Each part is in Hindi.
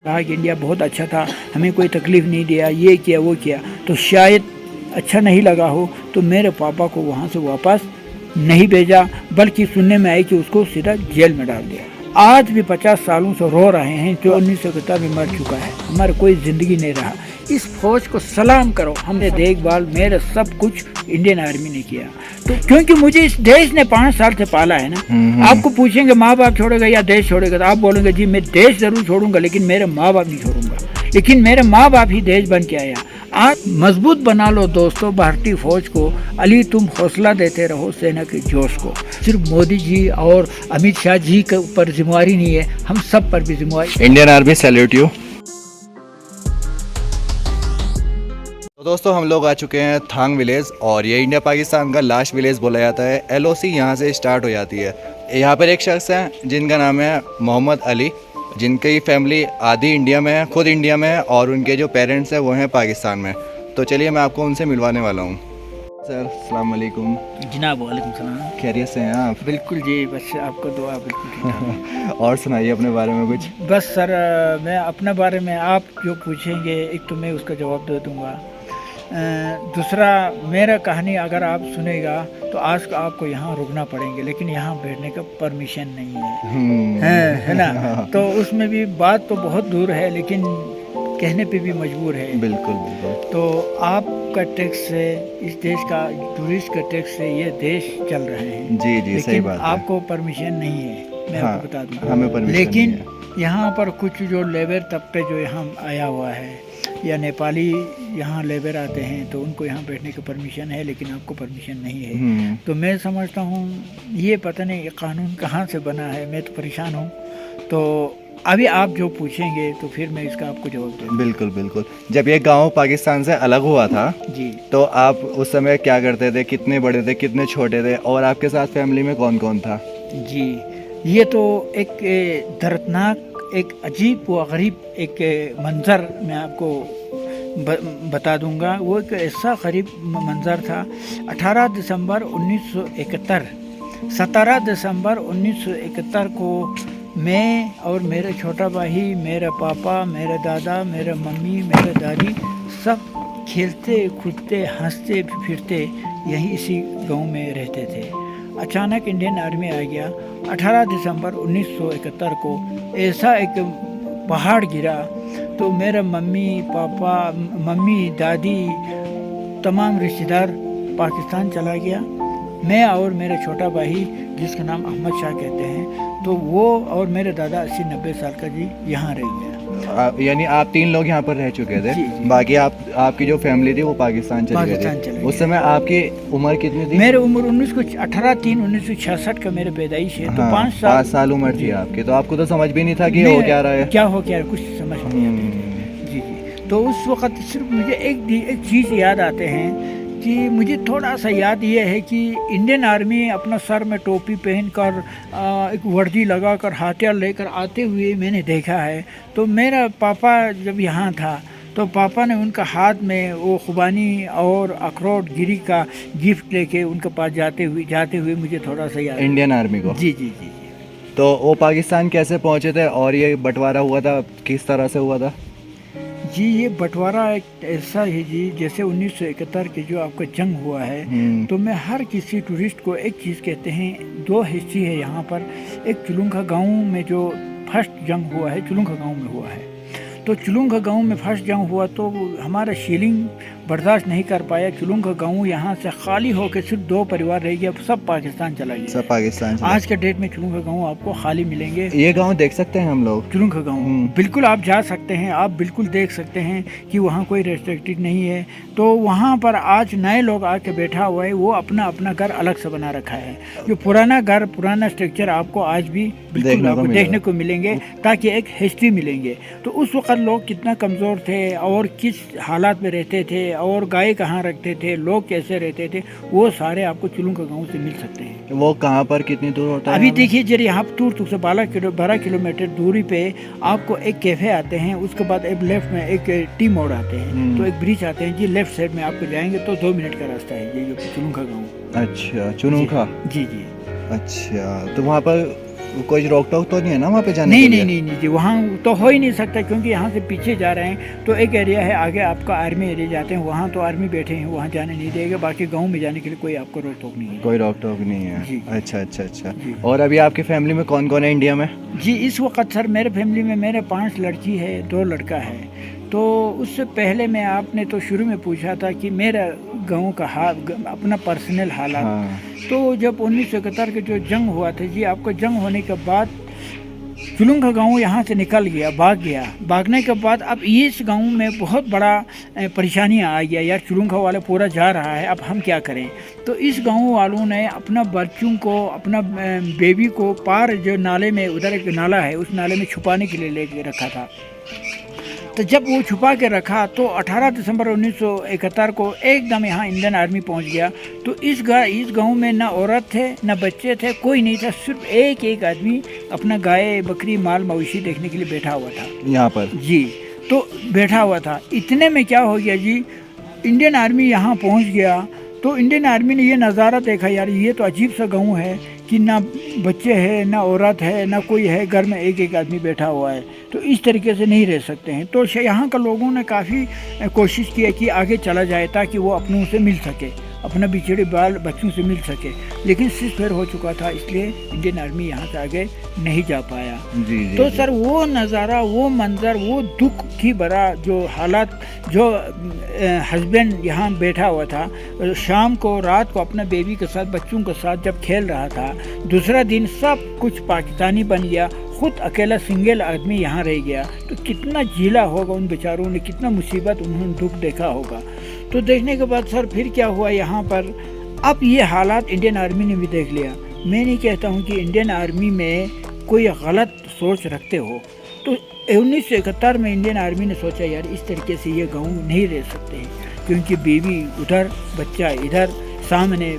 कहा कि इंडिया बहुत अच्छा था, हमें कोई तकलीफ़ नहीं दिया, ये किया वो किया, तो शायद अच्छा नहीं लगा हो तो मेरे पापा को वहाँ से वापस नहीं भेजा, बल्कि सुनने में आई कि उसको सीधा जेल में डाल दिया। आज भी 50 सालों से रो रहे हैं जो 1971 में मर चुका है, हमारा कोई ज़िंदगी नहीं रहा। इस फौज को सलाम करो, हमने देखभाल मेरा सब कुछ इंडियन आर्मी ने किया। तो क्योंकि मुझे इस देश ने 5 साल से पाला है ना। आपको पूछेंगे माँ बाप छोड़ेगा या देश छोड़ेगा, तो आप बोलेंगे जी मैं देश ज़रूर छोड़ूंगा लेकिन मेरे माँ बाप नहीं छोड़ूंगा। लेकिन मेरे माँ बाप ही देश बन के आया। आज मजबूत बना लो दोस्तों भारतीय फौज को। अली तुम हौसला देते रहो सेना के जोश को। सिर्फ मोदी जी और अमित शाह जी के ऊपर जिम्मेवारी नहीं है, हम सब पर भी जिम्मेवारी। Indian army salute you. तो दोस्तों हम लोग आ चुके हैं थांग विलेज और ये इंडिया पाकिस्तान का लास्ट विलेज बोला जाता है। एलओसी यहाँ से स्टार्ट हो जाती है। यहाँ पर एक शख्स है जिनका नाम है मोहम्मद अली, जिनकी फैमिली आधी इंडिया में है, खुद इंडिया में है और उनके जो पेरेंट्स हैं वो हैं पाकिस्तान में। तो चलिए मैं आपको उनसे मिलवाने वाला हूँ। सर अस्सलाम वालेकुम। जनाब वालेकुम सलाम। खैरियत से हैं आप? बिल्कुल जी, बस आपको दुआ बिल्कुल ठीक। और सुनाइए अपने बारे में कुछ। बस सर मैं अपने बारे में आप जो पूछेंगे एक तो मैं उसका जवाब दे दूँगा। दूसरा मेरा कहानी अगर आप सुनेगा तो आज आपको यहाँ रुकना पड़ेंगे, लेकिन यहाँ बैठने का परमिशन नहीं है ना। तो उसमें भी बात तो बहुत दूर है लेकिन कहने पे भी मजबूर है। बिल्कुल बिल्कुल। तो आपका टैक्स से, इस देश का टूरिस्ट का टैक्स से ये देश चल रहे हैं। जी जी सही बात है। आपको परमिशन नहीं है, मैं आपको बता दूँ। हमें परमिशन लेकिन नहीं है। यहाँ पर कुछ जो लेबर तबके जो यहाँ आया हुआ है या नेपाली यहाँ लेबर आते हैं तो उनको यहाँ बैठने की परमिशन है, लेकिन आपको परमिशन नहीं है। तो मैं समझता हूँ ये पता नहीं ये कानून कहाँ से बना है, मैं तो परेशान हूँ। तो अभी आप जो पूछेंगे तो फिर मैं इसका आपको जवाब दूँगा। बिल्कुल बिल्कुल। जब ये गांव पाकिस्तान से अलग हुआ था जी, तो आप उस समय क्या करते थे, कितने बड़े थे, कितने छोटे थे और आपके साथ फैमिली में कौन कौन था? जी, ये तो एक दर्दनाक, एक अजीब व गरीब एक मंज़र मैं आपको बता दूंगा। वो एक ऐसा गरीब मंज़र था। 18 दिसंबर 1971, 17 दिसंबर 1971 को मैं और मेरा छोटा भाई, मेरा पापा, मेरा दादा, मेरा मम्मी, मेरा दादी सब खेलते कूदते हंसते फिरते यहीं इसी गांव में रहते थे। अचानक इंडियन आर्मी आ गया। 18 दिसंबर 1971 को ऐसा एक पहाड़ गिरा तो मेरा मम्मी पापा, मम्मी दादी, तमाम रिश्तेदार पाकिस्तान चला गया। मैं और मेरा छोटा भाई जिसका नाम अहमद शाह कहते हैं, तो वो और मेरे दादा 80-90 साल का जी यहाँ रह गया। यानी आप 3 लोग यहाँ पर रह चुके थे। जी। बाकी आपकी जो फैमिली थी वो पाकिस्तान चली गई थी। उस समय आपकी उम्र कितनी थी? मेरी उम्र 18/3/1966 का मेरे पैदाइश है। तो 5 साल उम्र थी आपकी। तो आपको तो समझ भी नहीं था कि हो क्या रहा है, क्या हो क्या, कुछ समझ नहीं आती। जी जी। तो उस वक़्त सिर्फ मुझे एक चीज़ याद आते हैं कि मुझे थोड़ा सा याद ये है कि इंडियन आर्मी अपना सर में टोपी पहनकर एक वर्दी लगाकर हथियार लेकर आते हुए मैंने देखा है। तो मेरा पापा जब यहाँ था तो पापा ने उनका हाथ में वो खुबानी और अखरोट गिरी का गिफ्ट लेके उनके पास जाते हुए मुझे थोड़ा सा याद। इंडियन आर्मी को? जी जी जी जी। तो वो पाकिस्तान कैसे पहुँचे थे और ये बंटवारा हुआ था किस तरह से हुआ था? जी, ये बंटवारा एक ऐसा है जी, जैसे 1971 की जो आपका जंग हुआ है। तो मैं हर किसी टूरिस्ट को एक चीज़ कहते हैं, 2 हिस्ट्री है यहाँ पर। एक चुलुंखा गांव में जो फर्स्ट जंग हुआ है चुलुंखा गांव में हुआ है। तो चुलुंखा गांव में फर्स्ट जंग हुआ तो हमारा शीलिंग बर्दाश्त नहीं कर पाया। चुलुंखा गांव यहाँ से खाली होकर सिर्फ 2 परिवार रह गया, सब पाकिस्तान चला गया। सब पाकिस्तान चला। आज के डेट में चुलुंखा गांव आपको खाली मिलेंगे। ये गांव देख सकते हैं हम लोग? चुलुंखा गांव बिल्कुल आप जा सकते हैं, आप बिल्कुल देख सकते हैं कि वहाँ कोई रेस्ट्रिक्टेड नहीं है। तो वहाँ पर आज नए लोग आके बैठा हुआ है, वो अपना अपना घर अलग से बना रखा है। जो पुराना घर, पुराना स्ट्रक्चर आपको आज भी बिल्कुल आपको देखने को मिलेंगे, ताकि एक हिस्ट्री मिलेंगे। तो उस वक्त लोग कितना कमज़ोर थे और किस हालात में रहते थे और गाय कहाँ रखते थे, लोग कैसे रहते थे, वो सारे आपको चुलुंखा गांव से मिल सकते हैं। वो कहाँ पर कितनी दूर होता है? अभी देखिए जरा यहाँ टूर से 12 किलोमीटर दूरी पे आपको एक कैफ़े आते हैं, उसके बाद एक लेफ्ट में एक टी मोड़ आते हैं, तो एक ब्रिज आते हैं जी। लेफ्ट साइड में आपको जाएंगे तो 2 मिनट का रास्ता है ये जो चुलुंखा गाँव। अच्छा, चुलुंखा? जी जी। अच्छा, तो वहाँ पर कोई रोक टोक तो नहीं है ना वहाँ पे जाने नहीं के नहीं लिए? नहीं नहीं जी, वहाँ तो हो ही नहीं सकता, क्योंकि यहाँ से पीछे जा रहे हैं तो एक एरिया है आगे आपका आर्मी एरिया जाते हैं, वहाँ तो आर्मी बैठे हैं, वहाँ जाने नहीं देगा। बाकी गांव में जाने के लिए कोई आपको रोक टोक नहीं है। कोई रोक टोक नहीं है। जी। अच्छा अच्छा अच्छा। जी। और अभी आपकी फैमिली में कौन कौन है इंडिया में? जी, इस वक्त सर मेरे फैमिली में मेरे 5 लड़की है, 2 लड़का है। तो उससे पहले मैं आपने तो शुरू में पूछा था कि मेरा गाँव का अपना पर्सनल हालात। हाँ। तो जब 1971 के जो जंग हुआ था जी, आपको जंग होने के बाद चुलुंगा गांव यहाँ से निकल गया, भाग गया। भागने के बाद अब इस गांव में बहुत बड़ा परेशानियाँ आ गया, यार चुलुंगा वाला पूरा जा रहा है, अब हम क्या करें। तो इस गांव वालों ने अपना बच्चों को, अपना बेबी को पार जो नाले में, उधर एक नाला है, उस नाले में छुपाने के लिए लेके रखा था। तो जब वो छुपा के रखा तो 18 दिसंबर 1971 को एकदम यहाँ इंडियन आर्मी पहुँच गया। तो इस गांव में ना औरत थे ना बच्चे थे, कोई नहीं था, सिर्फ एक आदमी अपना गाय बकरी माल मवेशी देखने के लिए बैठा हुआ था यहाँ पर जी। तो बैठा हुआ था, इतने में क्या हो गया जी, इंडियन आर्मी यहाँ पहुँच गया। तो इंडियन आर्मी ने ये नज़ारा देखा, यार ये तो अजीब सा गाँव है कि ना बच्चे हैं ना औरत है ना कोई है, घर में एक आदमी बैठा हुआ है, तो इस तरीके से नहीं रह सकते हैं। तो यहाँ का लोगों ने काफ़ी कोशिश की कि आगे चला जाए ताकि वो अपनों से मिल सके, अपना बिछड़े बाल बच्चों से मिल सके, लेकिन सिर हो चुका था, इसलिए इंडियन आर्मी यहाँ से आगे नहीं जा पाया। जी, तो सर वो नज़ारा, वो मंज़र, वो दुख की भरा जो हालात, जो हस्बैंड यहाँ बैठा हुआ था, शाम को रात को अपना बेबी के साथ बच्चों के साथ जब खेल रहा था, दूसरा दिन सब कुछ पाकिस्तानी बन गया, खुद अकेला सिंगल आदमी यहाँ रह गया। तो कितना झेला होगा उन बेचारों ने, कितना मुसीबत उन्होंने दुख देखा होगा। तो देखने के बाद सर फिर क्या हुआ यहाँ पर, अब ये हालात इंडियन आर्मी ने भी देख लिया। मैं नहीं कहता हूँ कि इंडियन आर्मी में कोई गलत सोच रखते हो। तो 1971 में इंडियन आर्मी ने सोचा, यार इस तरीके से ये गाँव नहीं रह सकते हैं, क्योंकि बेबी उधर, बच्चा इधर, सामने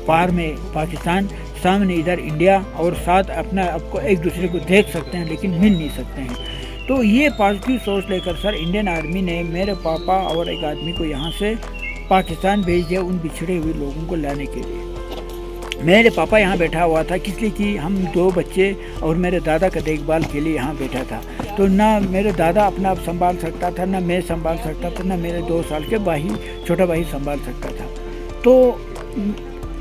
पार में पाकिस्तान, सामने इधर इंडिया, और साथ अपना आपको एक दूसरे को देख सकते हैं लेकिन मिल नहीं सकते हैं। तो ये पॉजिटिव सोच लेकर सर इंडियन आर्मी ने मेरे पापा और एक आदमी को यहाँ से पाकिस्तान भेज दिया उन बिछड़े हुए लोगों को लाने के लिए। मेरे पापा यहाँ बैठा हुआ था, इसलिए कि हम 2 बच्चे और मेरे दादा का देखभाल के लिए यहाँ बैठा था। तो ना मेरे दादा अपना आप संभाल सकता था, ना मैं संभाल सकता था, ना मेरे 2 साल के छोटा भाई संभाल सकता था। तो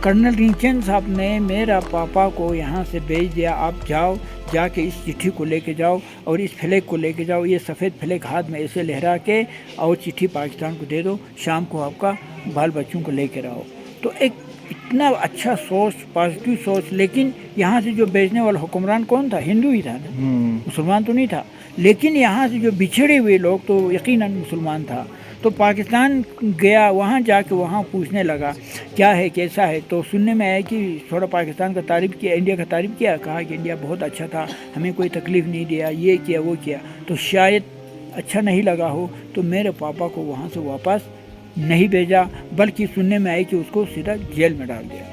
कर्नल रिंचन साहब ने मेरा पापा को यहाँ से भेज दिया, आप जाओ, जाके इस चिट्ठी को लेके जाओ और इस फ्लैग को लेके जाओ, ये सफ़ेद फ्लैग हाथ में ऐसे लहरा के और चिट्ठी पाकिस्तान को दे दो, शाम को आपका बाल बच्चों को लेकर आओ। तो एक इतना अच्छा सोच, पॉजिटिव सोच। लेकिन यहाँ से जो भेजने वाला हुक्मरान कौन था? हिंदू ही था ना, मुसलमान तो नहीं था। लेकिन यहाँ से जो बिछड़े हुए लोग तो यकीनन मुसलमान था। तो पाकिस्तान गया, वहाँ जाके वहाँ पूछने लगा क्या है कैसा है। तो सुनने में आया कि थोड़ा पाकिस्तान का तारीफ़ किया, इंडिया का तारीफ़ किया, कहा कि इंडिया बहुत अच्छा था, हमें कोई तकलीफ़ नहीं दिया, ये किया वो किया। तो शायद अच्छा नहीं लगा हो, तो मेरे पापा को वहाँ से वापस नहीं भेजा, बल्कि सुनने में आया कि उसको सीधा जेल में डाल दिया।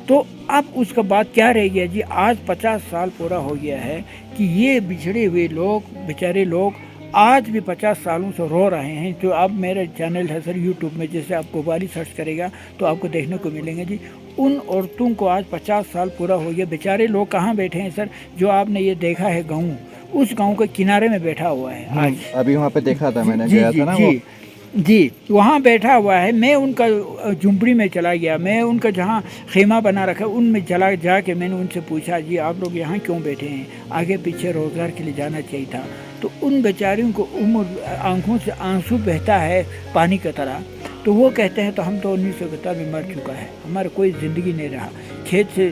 तो अब उसके बाद क्या रह गया जी, आज 50 साल पूरा हो गया है कि ये बिछड़े हुए लोग, बेचारे लोग आज भी 50 सालों से रो रहे हैं। जो अब मेरा चैनल है सर यूट्यूब में, जैसे आप गोबारी सर्च करेगा तो आपको देखने को मिलेंगे जी, उन औरतों को आज 50 साल पूरा हो गया। बेचारे लोग कहाँ बैठे हैं सर? जो आपने ये देखा है गाँव, उस गाँव के किनारे में बैठा हुआ है आज। अभी वहाँ पे देखा था मैंने, गया था ना वो। जी, वहाँ बैठा हुआ है। मैं उनका झुंपड़ी में चला गया, मैं उनका जहाँ खेमा बना रखा है उनमें चला जाके मैंने उनसे पूछा, जी आप लोग यहाँ क्यों बैठे हैं? आगे पीछे रोज़गार के लिए जाना चाहिए था। तो उन बेचारियों को आंखों से आंसू बहता है पानी की तरह। तो वो कहते हैं तो हम तो 1971 में मर चुका है, हमारा कोई ज़िंदगी नहीं रहा, खेत से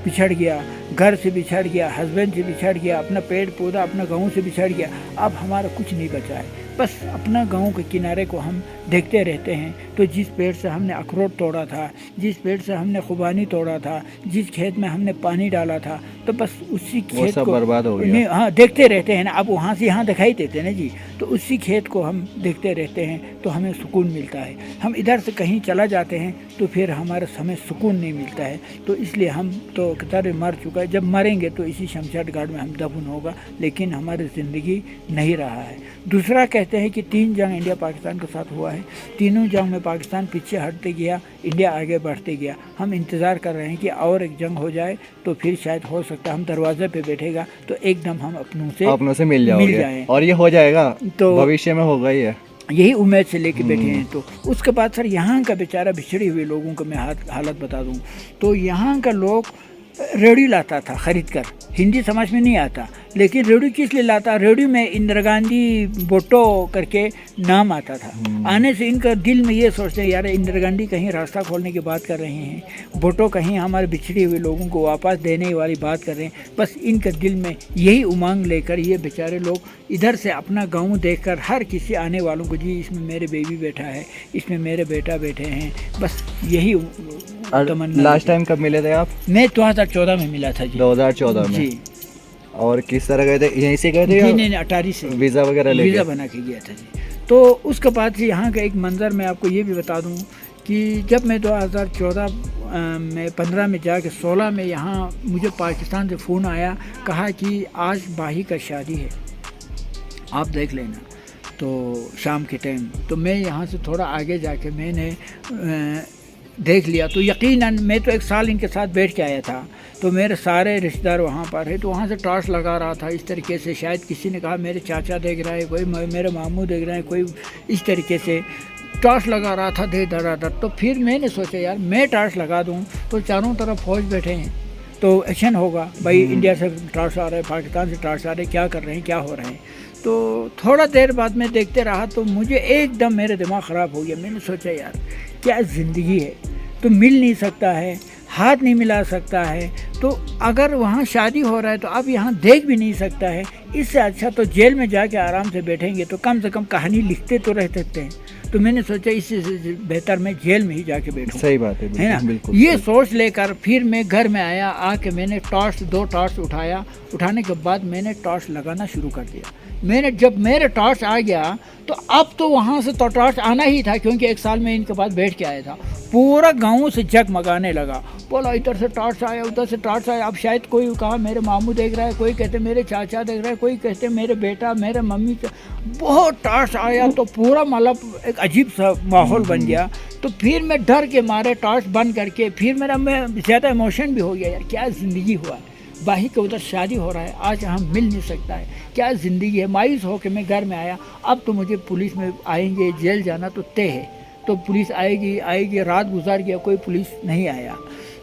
बिछड़ गया, घर से बिछड़ गया, हस्बैंड से बिछड़ गया, अपना पेड़ पौधा अपना गाँव से बिछड़ गया, अब हमारा कुछ नहीं बचा है। बस अपना गाँव के किनारे को हम देखते रहते हैं। तो जिस पेड़ से हमने अखरोट तोड़ा था, जिस पेड़ से हमने खुबानी तोड़ा था, जिस खेत में हमने पानी डाला था, तो बस उसी खेत को बर्बाद हो गया। हाँ, देखते रहते हैं ना। अब वहाँ से यहाँ दिखाई देते हैं ना जी, तो उसी खेत को हम देखते रहते हैं तो हमें सुकून मिलता है। हम इधर से कहीं चला जाते हैं तो फिर हमारा समय सुकून नहीं मिलता है। तो इसलिए हम तो कतार मर चुका होगा, जब मरेंगे तो इसी शमशाद घाट में हम दफन होगा, लेकिन हमारी ज़िंदगी नहीं रहा है। दूसरा कहते हैं कि 3 जंग इंडिया पाकिस्तान के साथ हुआ है, तीनों जंग में पाकिस्तान पीछे हटते गया, इंडिया आगे बढ़ते गया। हम इंतज़ार कर रहे हैं कि और एक जंग हो जाए तो फिर शायद हो सकता है हम दरवाजे पे बैठेगा तो एकदम हम अपनों से मिल जाए, और ये हो जाएगा तो भविष्य में होगा ही है, यही उम्मीद से लेके बैठे हैं। तो उसके बाद सर यहाँ का बेचारा बिछड़े हुए लोगों को मैं हालत बता दूँ तो यहाँ का लोग रेडी लाता था खरीद कर, हिंदी समझ में नहीं आता, लेकिन रेडियो किस लिए लाता, रेडियो में इंदिरा गांधी बोटो करके नाम आता था। आने से इनका दिल में ये सोचते हैं यार इंदिरा गांधी कहीं रास्ता खोलने की बात कर रहे हैं, बोटो कहीं हमारे बिछड़े हुए लोगों को वापस देने वाली बात कर रहे हैं। बस इनके दिल में यही उमंग लेकर ये बेचारे लोग इधर से अपना गाँव देखकर हर किसी आने वालों को, जी इसमें मेरे बेबी बैठा है, इसमें मेरे बेटा बैठे हैं, बस यही तमन्ना। लास्ट टाइम कब मिले थे आप? मैं 2014 में मिला था जी। 2014 में जी। और किस तरह गए थे, यहीं से गए थे? नहीं, अटारी से वीज़ा वगैरह लेके? वीज़ा बना के गया था जी। तो उसके बाद से यहाँ का एक मंज़र मैं आपको ये भी बता दूँ कि जब मैं 2014 में 15 में जाके 16 में यहाँ मुझे पाकिस्तान से फ़ोन आया, कहा कि आज बाही का शादी है, आप देख लेना। तो शाम के टाइम तो मैं यहाँ से थोड़ा आगे जाके मैंने देख लिया, तो यकीनन मैं तो 1 साल इनके साथ बैठ के आया था, तो मेरे सारे रिश्तेदार वहाँ पर है, तो वहाँ से टॉर्च लगा रहा था इस तरीके से। शायद किसी ने कहा मेरे चाचा देख रहा है, कोई मेरे मामू देख रहे हैं, कोई इस तरीके से टॉर्च लगा रहा था दे धड़ाधड़। तो फिर मैंने सोचा यार मैं टॉर्च लगा दूँ तो चारों तरफ फौज बैठे हैं तो एक्शन होगा, भाई इंडिया से टॉर्च आ रहे हैं, पाकिस्तान से टॉर्च आ रहे हैं, क्या कर रहे हैं, क्या हो रहे हैं। तो थोड़ा देर बाद मैं देखते रहा तो मुझे एकदम मेरा दिमाग ख़राब हो गया। मैंने सोचा यार क्या ज़िंदगी है, तो मिल नहीं सकता है, हाथ नहीं मिला सकता है, तो अगर वहाँ शादी हो रहा है तो अब यहाँ देख भी नहीं सकता है, इससे अच्छा तो जेल में जाके आराम से बैठेंगे तो कम से कम कहानी लिखते तो रह सकते हैं। तो मैंने सोचा इससे बेहतर मैं जेल में ही जाके बैठूँ। सही बात है ना, बिल्कुल। ये सोच लेकर फिर मैं घर में आया, आके मैंने 2 टॉर्च उठाया, उठाने के बाद मैंने टॉर्च लगाना शुरू कर दिया। जब मेरे टॉर्च आ गया तो अब तो वहाँ से तो टॉर्च आना ही था, क्योंकि 1 साल में इनके पास बैठ के आया था। पूरा गाँव से जगमगाने लगा, बोला इधर से टॉर्च आया, उधर से टॉर्च आया। अब शायद कोई कहा मेरे मामू देख रहा है, कोई कहते मेरे चाचा देख रहा है, कोई कहते मेरे बेटा, मेरे मम्मी, बहुत टॉर्च आया। तो पूरा मतलब एक अजीब सा माहौल बन गया। तो फिर मैं डर के मारे टॉर्च बंद करके फिर मैं ज़्यादा इमोशन भी हो गया, यार क्या ज़िंदगी हुआ है, बाही के उधर शादी हो रहा है, आज यहाँ मिल नहीं सकता है, क्या ज़िंदगी है। मायूस होकर मैं घर में आया। अब तो मुझे पुलिस में आएंगे, जेल जाना तो तय है, तो पुलिस आएगी। रात गुजार गया, कोई पुलिस नहीं आया।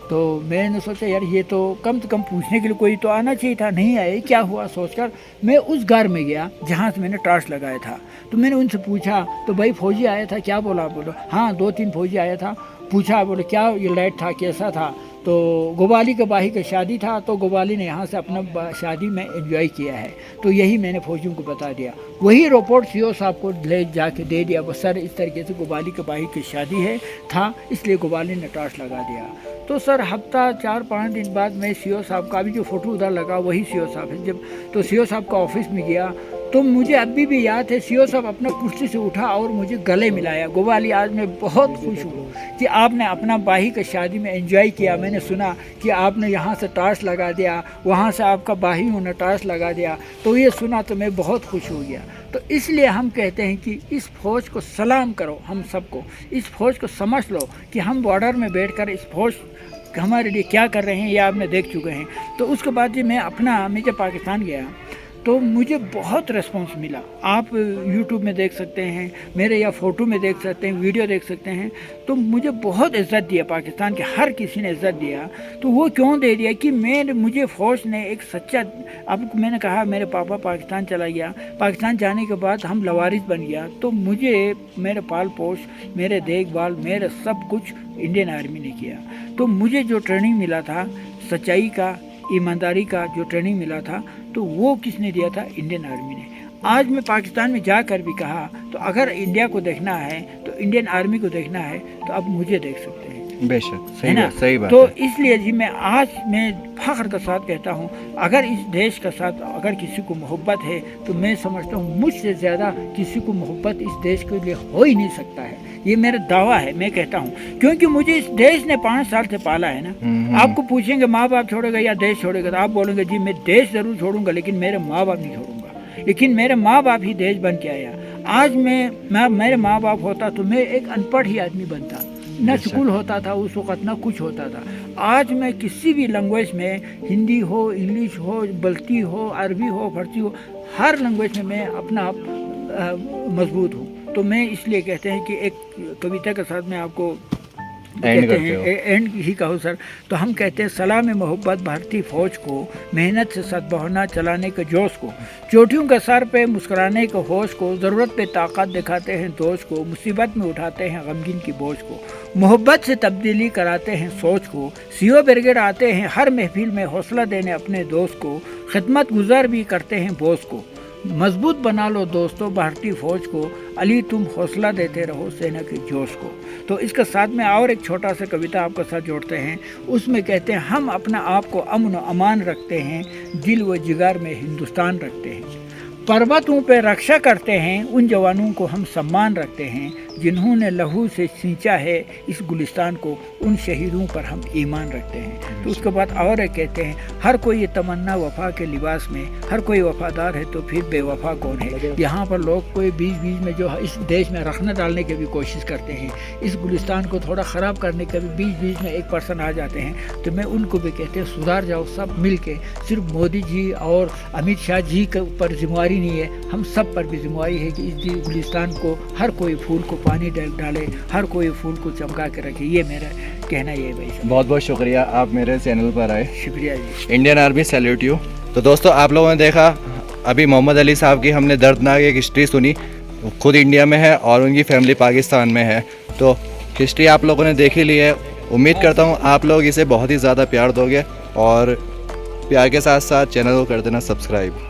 तो मैंने सोचा यार ये तो कम से कम पूछने के लिए कोई तो आना चाहिए था, नहीं आए, क्या हुआ सोचकर मैं उस घर में गया जहाँ से मैंने टॉर्च लगाया था। तो मैंने उनसे पूछा, तो भाई फौजी आया था क्या? बोला हाँ 2-3 फौजी आया था। पूछा, बोले क्या ये लाइट था, कैसा था? तो गोवाली के बाही का शादी था, तो गोवाली ने यहाँ से अपना शादी में एंजॉय किया है। तो यही मैंने फौजियों को बता दिया। वही रिपोर्ट सीओ साहब को ले जाके दे दिया, बस सर इस तरीके से गोवाली के बाही की शादी था, इसलिए गोवाली ने टॉर्च लगा दिया। तो सर हफ्ता 4-5 दिन बाद मैं सीओ साहब का, अभी जो फ़ोटो उधर लगा वही सीओ साहब है। जब तो सीओ साहब का ऑफिस में गया तो मुझे अभी भी याद है, सीओ साहब अपना कुर्सी से उठा और मुझे गले मिलाया। गोवाली आज मैं बहुत खुश हूँ कि आपने अपना बाही का शादी में एंजॉय किया। मैंने सुना कि आपने यहाँ से टॉर्च लगा दिया, वहाँ से आपका बाही ने टॉर्च लगा दिया। तो ये सुना तो मैं बहुत खुश हो गया। तो इसलिए हम कहते हैं कि इस फौज को सलाम करो, हम सबको इस फौज को समझ लो कि हम बॉर्डर में बैठकर इस फौज हमारे लिए क्या कर रहे हैं, ये आपने देख चुके हैं। तो उसके बाद जी मैं जब पाकिस्तान गया तो मुझे बहुत रिस्पांस मिला। आप यूट्यूब में देख सकते हैं, मेरे या फ़ोटो में देख सकते हैं, वीडियो देख सकते हैं। तो मुझे बहुत इज़्ज़त दिया, पाकिस्तान के हर किसी ने इज़्ज़त दिया। तो वो क्यों दे दिया कि मुझे फ़ौज ने एक सच्चा, अब मैंने कहा मेरे पापा पाकिस्तान चला गया, पाकिस्तान जाने के बाद हम लवारिस बन गया। तो मुझे मेरे पाल पोष, मेरे देखभाल, मेरे सब कुछ इंडियन आर्मी ने किया। तो मुझे जो ट्रेनिंग मिला था, सच्चाई का, ईमानदारी का जो ट्रेनिंग मिला था, तो वो किसने दिया था? इंडियन आर्मी ने। आज मैं पाकिस्तान में जाकर भी कहा तो अगर इंडिया को देखना है तो इंडियन आर्मी को देखना है तो अब मुझे देख सकते हैं। बेशक है सही ना। बात, सही बात तो है। इसलिए जी मैं फख्र के साथ कहता हूँ, अगर इस देश के साथ अगर किसी को मोहब्बत है तो मैं समझता हूँ मुझसे ज़्यादा किसी को मोहब्बत इस देश के लिए हो ही नहीं सकता है। ये मेरा दावा है, मैं कहता हूँ, क्योंकि मुझे इस देश ने 5 साल से पाला है ना। आपको पूछेंगे माँ बाप छोड़ेगा या देश छोड़ेगा, तो आप बोलेंगे जी मैं देश ज़रूर छोड़ूंगा लेकिन मेरे माँ बाप नहीं छोड़ूंगा। लेकिन मेरे माँ बाप ही देश बन के आया। आज मैं मेरे माँ बाप होता तो मैं एक अनपढ़ ही आदमी बनता, न स्कूल होता था उस वक़्त, ना कुछ होता था। आज मैं किसी भी लैंग्वेज में, हिंदी हो, इंग्लिश हो, बल्ती हो, अरबी हो, फारसी हो, हर लैंग्वेज में मैं अपना आप मजबूत हूँ। तो मैं इसलिए कहते हैं कि एक कविता के साथ मैं आपको कहते हैं एंड ही कहो सर, तो हम कहते हैं सलाम मोहब्बत भारतीय फ़ौज को, मेहनत से सद्भावना चलाने के जोश को, चोटियों के सर पे मुस्कुराने के होश को, ज़रूरत पे ताकत दिखाते हैं दोस्त को, मुसीबत में उठाते हैं गमगीन की बोझ को, मोहब्बत से तब्दीली कराते हैं सोच को, सीओ ब्रिगेड आते हैं हर महफिल में हौसला देने अपने दोस्त को, खिदमत गुजार भी करते हैं बोस को, मजबूत बना लो दोस्तों भारतीय फ़ौज को, अली तुम हौसला देते रहो सेना के जोश को। तो इसके साथ में और एक छोटा सा कविता आपके साथ जोड़ते हैं। उसमें कहते हैं हम अपना आप को अमन व अमान रखते हैं, दिल व जिगर में हिंदुस्तान रखते हैं, पर्वतों पे रक्षा करते हैं, उन जवानों को हम सम्मान रखते हैं, जिन्होंने लहू से सींचा है इस गुलिस्तान को, उन शहीदों पर हम ईमान रखते हैं। तो उसके बाद और एक कहते हैं हर कोई ये तमन्ना वफा के लिबास में, हर कोई वफादार है तो फिर बेवफा कौन है। यहाँ पर लोग कोई बीच बीच में जो इस देश में रखना डालने की भी कोशिश करते हैं, इस गुलिस्तान को थोड़ा ख़राब करने के भी बीच बीच में एक पर्सन आ जाते हैं। तो मैं उनको भी कहते हैं सुधार जाओ सब मिल के, सिर्फ मोदी जी और अमित शाह जी के ऊपर जिम्मेवारी नहीं है, हम सब पर भी जिम्मेवारी है कि इस गुलिस्तान को हर कोई फूल को पानी डाले, हर कोई फूल को चमका के रखे। ये मेरा कहना ये है भाई साहब। बहुत बहुत शुक्रिया आप मेरे चैनल पर आए। शुक्रिया जी। Indian army salute you. तो दोस्तों आप लोगों ने देखा अभी मोहम्मद अली साहब की हमने दर्दनाक एक हिस्ट्री सुनी। खुद इंडिया में है और उनकी फैमिली पाकिस्तान में है, तो हिस्ट्री आप लोगों ने देख ही ली है। उम्मीद करता हूँ आप लोग इसे बहुत ही ज़्यादा प्यार दोगे और प्यार के साथ साथ चैनल को कर देना सब्सक्राइब।